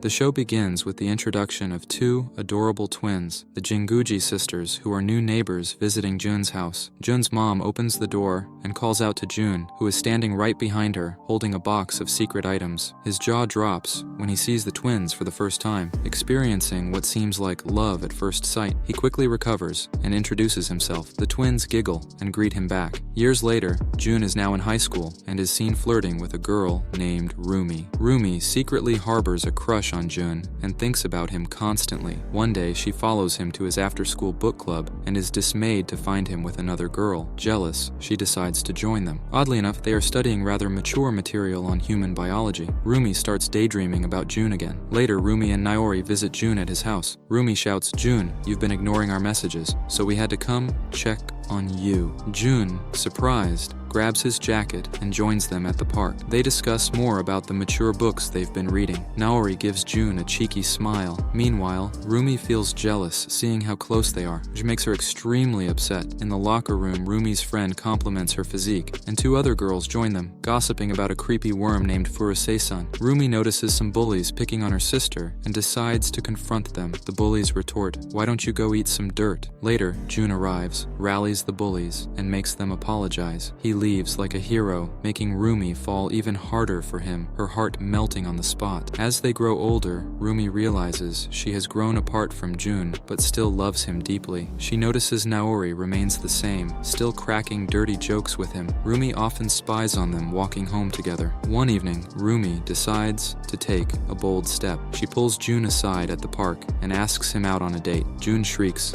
The show begins with the introduction of two adorable twins, the Jinguji sisters, who are new neighbors visiting Jun's house. Jun's mom opens the door and calls out to Jun, who is standing right behind her, holding a box of secret items. His jaw drops when he sees the twins for the first time, experiencing what seems like love at first sight. He quickly recovers and introduces himself. The twins giggle and greet him back. Years later, Jun is now in high school and is seen flirting with a girl named Rumi. Rumi secretly harbors a crush on Jun and thinks about him constantly. One day, she follows him to his after-school book club and is dismayed to find him with another girl. Jealous, she decides to join them. Oddly enough, they are studying rather mature material on human biology. Rumi starts daydreaming about Jun again. Later, Rumi and Naori visit Jun at his house. Rumi shouts, "Jun, you've been ignoring our messages, so we had to come check on you." Jun, surprised, grabs his jacket and joins them at the park. They discuss more about the mature books they've been reading. Naori gives Jun a cheeky smile. Meanwhile, Rumi feels jealous seeing how close they are, which makes her extremely upset. In the locker room, Rumi's friend compliments her physique, and two other girls join them, gossiping about a creepy worm named Furusei-san. Rumi notices some bullies picking on her sister and decides to confront them. The bullies retort, "Why don't you go eat some dirt?" Later, Jun arrives, rallies the bullies, and makes them apologize. He leaves like a hero, making Rumi fall even harder for him, her heart melting on the spot. As they grow older, Rumi realizes she has grown apart from Jun, but still loves him deeply. She notices Naori remains the same, still cracking dirty jokes with him. Rumi often spies on them walking home together. One evening, Rumi decides to take a bold step. She pulls Jun aside at the park and asks him out on a date. Jun shrieks,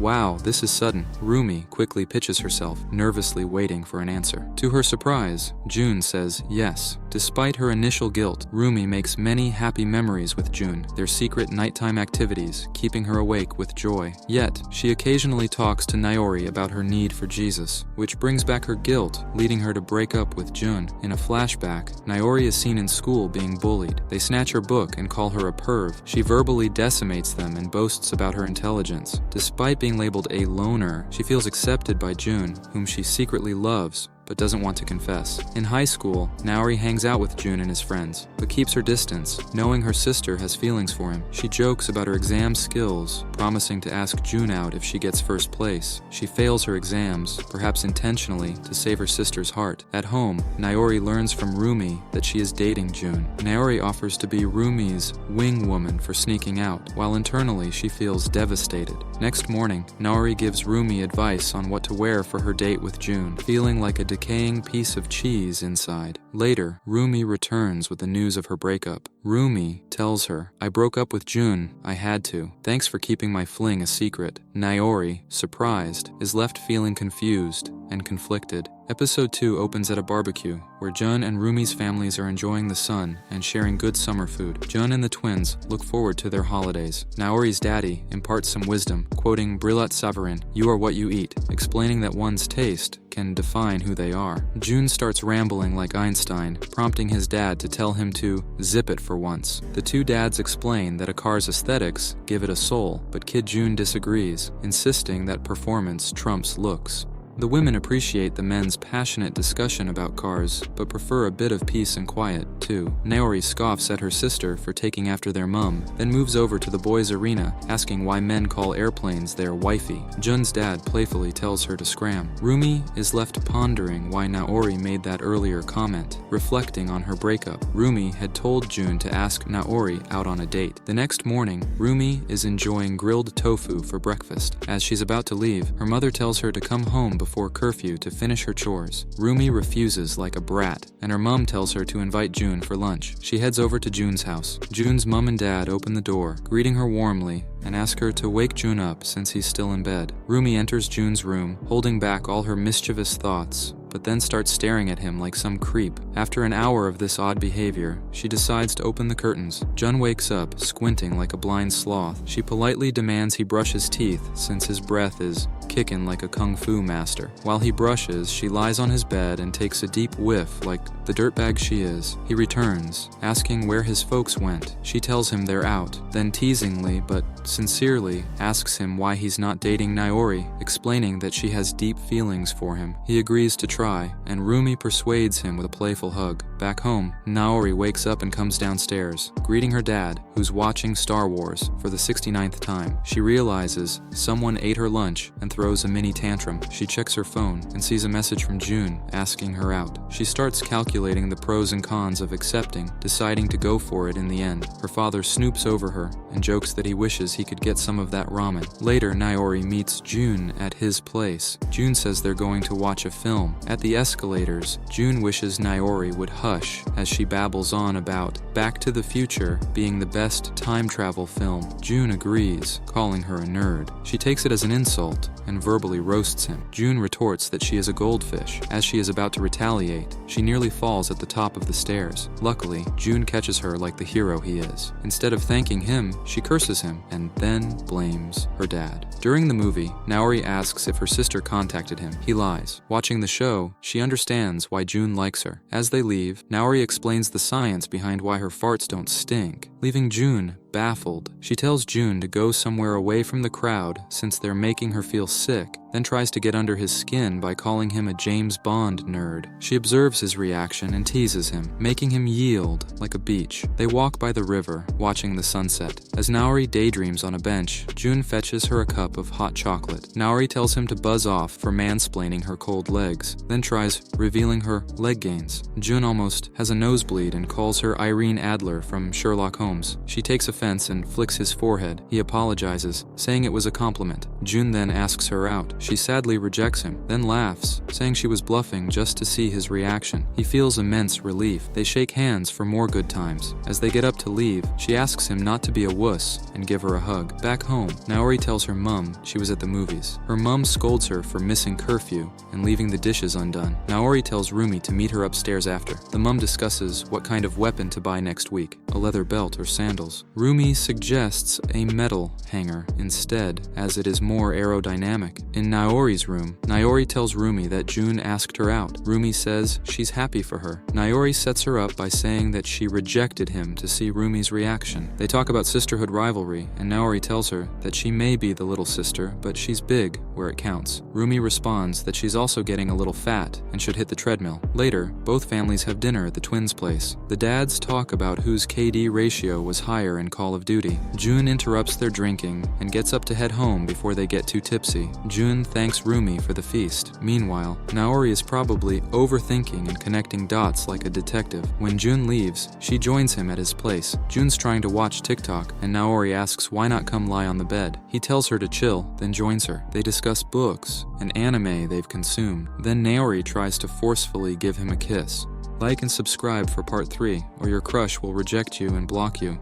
wow, this is sudden." Rumi quickly pitches herself, nervously waiting for an answer. To her surprise, Jun says yes. Despite her initial guilt, Rumi makes many happy memories with Jun, their secret nighttime activities, keeping her awake with joy. Yet, she occasionally talks to Naori about her need for Jesus, which brings back her guilt, leading her to break up with Jun. In a flashback, Naori is seen in school being bullied. They snatch her book and call her a perv. She verbally decimates them and boasts about her intelligence. Despite being labeled a loner, she feels accepted by Jun, whom she secretly loves, but doesn't want to confess. In high school, Naori hangs out with Jun and his friends, but keeps her distance, knowing her sister has feelings for him. She jokes about her exam skills, promising to ask Jun out if she gets first place. She fails her exams, perhaps intentionally, to save her sister's heart. At home, Naori learns from Rumi that she is dating Jun. Naori offers to be Rumi's wing woman for sneaking out, while internally she feels devastated. Next morning, Naori gives Rumi advice on what to wear for her date with Jun, feeling like a decaying piece of cheese inside. Later, Rumi returns with the news of her breakup. Rumi tells her, "I broke up with Jun. I had to. Thanks for keeping my fling a secret." Naori, surprised, is left feeling confused and conflicted. Episode 2 opens at a barbecue, where Jun and Rumi's families are enjoying the sun and sharing good summer food. Jun and the twins look forward to their holidays. Naori's daddy imparts some wisdom, quoting Brillat Savarin, "You are what you eat," explaining that one's taste can define who they are. Jun starts rambling like Einstein, prompting his dad to tell him to zip it for once. The two dads explain that a car's aesthetics give it a soul, but Kid Jun disagrees, insisting that performance trumps looks. The women appreciate the men's passionate discussion about cars, but prefer a bit of peace and quiet, too. Naori scoffs at her sister for taking after their mum, then moves over to the boys' arena, asking why men call airplanes their wifey. Jun's dad playfully tells her to scram. Rumi is left pondering why Naori made that earlier comment, reflecting on her breakup. Rumi had told Jun to ask Naori out on a date. The next morning, Rumi is enjoying grilled tofu for breakfast. As she's about to leave, her mother tells her to come home before curfew to finish her chores. Rumi refuses like a brat, and her mom tells her to invite Jun for lunch. She heads over to Jun's house. Jun's mom and dad open the door, greeting her warmly, and ask her to wake Jun up since he's still in bed. Rumi enters Jun's room, holding back all her mischievous thoughts, but then starts staring at him like some creep. After an hour of this odd behavior, she decides to open the curtains. Jun wakes up, squinting like a blind sloth. She politely demands he brush his teeth, since his breath is kickin' like a kung fu master. While he brushes, she lies on his bed and takes a deep whiff like the dirtbag she is. He returns, asking where his folks went. She tells him they're out, then teasingly but sincerely asks him why he's not dating Naori, explaining that she has deep feelings for him. He agrees to try, and Rumi persuades him with a playful hug. Back home, Naori wakes up and comes downstairs, greeting her dad, who's watching Star Wars for the 69th time. She realizes someone ate her lunch and throws a mini tantrum. She checks her phone and sees a message from Jun asking her out. She starts calculating the pros and cons of accepting, deciding to go for it in the end. Her father snoops over her and jokes that he wishes he could get some of that ramen. Later, Naori meets Jun at his place. Jun says they're going to watch a film. At the escalators, Jun wishes Naori would hush as she babbles on about Back to the Future being the best time travel film. Jun agrees, calling her a nerd. She takes it as an insult and verbally roasts him. Jun retorts that she is a goldfish. As she is about to retaliate, she nearly falls at the top of the stairs. Luckily, Jun catches her like the hero he is. Instead of thanking him, she curses him and then blames her dad. During the movie, Naori asks if her sister contacted him. He lies. Watching the show, she understands why Jun likes her. As they leave, Naori explains the science behind why her farts don't stink, leaving Jun baffled. She tells Jun to go somewhere away from the crowd since they're making her feel sick, then tries to get under his skin by calling him a James Bond nerd. She observes his reaction and teases him, making him yield like a beach. They walk by the river, watching the sunset. As Naori daydreams on a bench, Jun fetches her a cup of hot chocolate. Naori tells him to buzz off for mansplaining her cold legs, then tries revealing her leg gains. Jun almost has a nosebleed and calls her Irene Adler from Sherlock Holmes. She takes offense and flicks his forehead. He apologizes, saying it was a compliment. Jun then asks her out. She sadly rejects him, then laughs, saying she was bluffing just to see his reaction. He feels immense relief. They shake hands for more good times. As they get up to leave, she asks him not to be a wuss and give her a hug. Back home, Naori tells her mum she was at the movies. Her mum scolds her for missing curfew and leaving the dishes undone. Naori tells Rumi to meet her upstairs after. The mum discusses what kind of weapon to buy next week, a leather belt or sandals. Rumi suggests a metal hanger instead, as it is more aerodynamic. In Naori's room, Naori tells Rumi that Jun asked her out. Rumi says she's happy for her. Naori sets her up by saying that she rejected him to see Rumi's reaction. They talk about sisterhood rivalry, and Naori tells her that she may be the little sister, but she's big where it counts. Rumi responds that she's also getting a little fat and should hit the treadmill. Later, both families have dinner at the twins' place. The dads talk about whose KD ratio was higher in Call of Duty. Jun interrupts their drinking and gets up to head home before they get too tipsy. Jun thanks Rumi for the feast. Meanwhile, Naori is probably overthinking and connecting dots like a detective. When Jun leaves, she joins him at his place. Jun's trying to watch TikTok, and Naori asks why not come lie on the bed. He tells her to chill, then joins her. They discuss books and anime they've consumed. Then Naori tries to forcefully give him a kiss. Like and subscribe for part 3, or your crush will reject you and block you.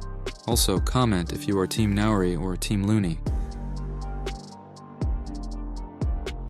Also, comment if you are Team Naori or Team Looney.